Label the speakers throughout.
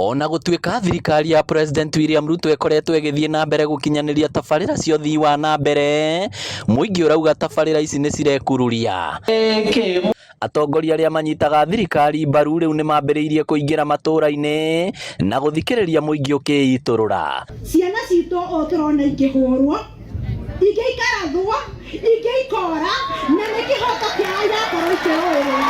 Speaker 1: Ona gũtuĩka thirikari ya President William Ruto ĩkoretwo ĩgĩthiĩ na mbere gũkinyanĩria tabarĩra cia ũthii wa na mbere, mũingĩ ũrauga tabarĩra ici nĩ cirekururia. Atongoria arĩa manyitaga thirikari mbaru rĩu nĩ mambĩrĩirie kũingĩra matũũra-inĩ na gũthikĩrĩria mũingĩ ũkĩitũrũra.
Speaker 2: Ciana citũ o tũrona ikĩhũrwo, ingĩ ikarathwo, ingĩ ikora, na nĩ kĩhoto kĩao gĩakorwo ikĩrũĩrĩra.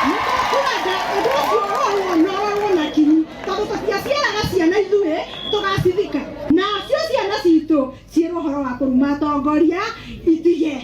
Speaker 2: Nĩtũkwenda ũndũ ũcio ũrorwo na kinyi, tondũ tũtiaciaraga ciana ithuĩ tũgacithika. Nacio ciana citũ ciĩrwo ũhoro wa kũruma atongoria itige.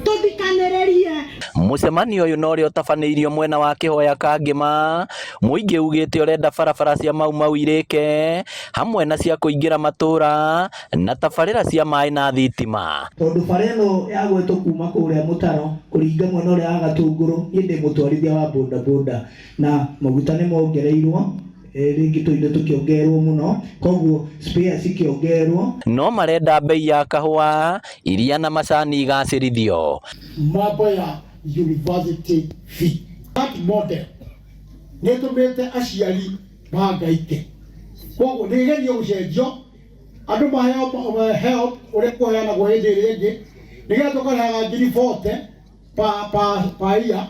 Speaker 2: Tũthikanĩrĩrie. Mũcemanio ũyũ no ũrĩa ũtabanĩirio mwena wa Kĩhoya Kangĩma, mũingĩ ugĩte ũrenda barabara cia Mau irĩke hamwe na cia kũingĩra matũũra na tabarĩra cia maĩ na thitima.
Speaker 3: Tondũ bara ĩno yagwetwo kuma kũrĩa mũtaro kũringa mwena ũrĩa wa Gatũngũrũ, niĩ ndĩ mũtwarithia wa bodaboda na maguta nĩ mongereirwo, rĩngĩ tũindo tũkĩongererwo mũno, koguo spare cikĩongererwo. No marenda bei ya kahũa, iria na macani igacĩrithio.
Speaker 4: Mambo ya university fee. That model nĩ tũmĩte aciari mangaike. Koguo nĩ igerio gũcenjio, andũ maheo help ũrĩa kũheanagwo hĩndĩ ĩrĩa ĩngĩ, nĩgetha tũkarehaga ngiri 40 pa year,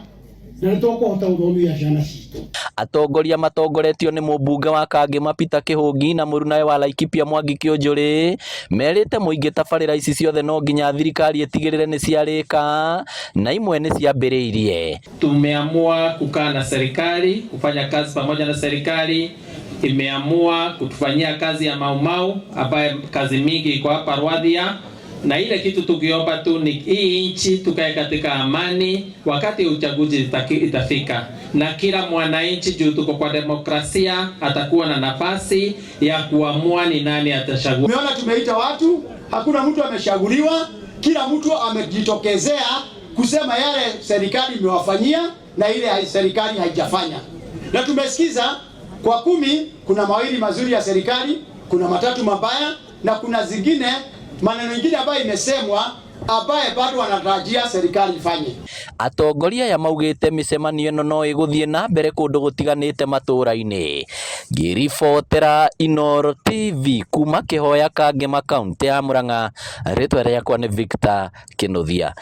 Speaker 4: na nĩ tũkũhota gũthomithia ciana citũ.
Speaker 1: Atongoria matongoretio nĩ mũmbunge wa Kangĩma Peter Kĩhũngi na mũrunawe wa Laikipia Mwangi Kĩũnjũrĩ merĩte mũingĩ tabarĩra ici ciothe no nginya thirikari ĩtigĩrĩre nĩ ciarĩka na imwe nĩ ciambĩrĩirie.
Speaker 5: Tumeamua kukaa na serikali, kufanya kazi pamoja na serikali. Imeamua kutufanyia kazi ya Mau ambayo kazi mingi iko hapa Rwadhia, na ile kitu tukiomba tu ni hii nchi tukae katika amani wakati uchaguzi itafika, na kila mwananchi juu tuko kwa demokrasia atakuwa na nafasi ya kuamua ni nani atachagua.
Speaker 4: Umeona tumeita watu, hakuna mtu ameshaguliwa, kila mtu amejitokezea kusema yale serikali imewafanyia na ile serikali haijafanya. Na tumesikiza kwa 10 kuna mawili mazuri ya serikali, kuna matatu mabaya na kuna zingine maneno mengine ambayo imesemwa ambaye bado wanatarajia serikali ifanye.
Speaker 1: Atongoria ya maugĩte mĩcemanio ĩno no ĩgũthiĩ na mbere kũndũ gũtiganĩte matũũra-inĩ. Ngĩribotera Inooro TV kuma Kĩhoya Kangĩma kaunti ya Murang'a, rĩtwa rĩakwa nĩ Victor Kĩnuthia.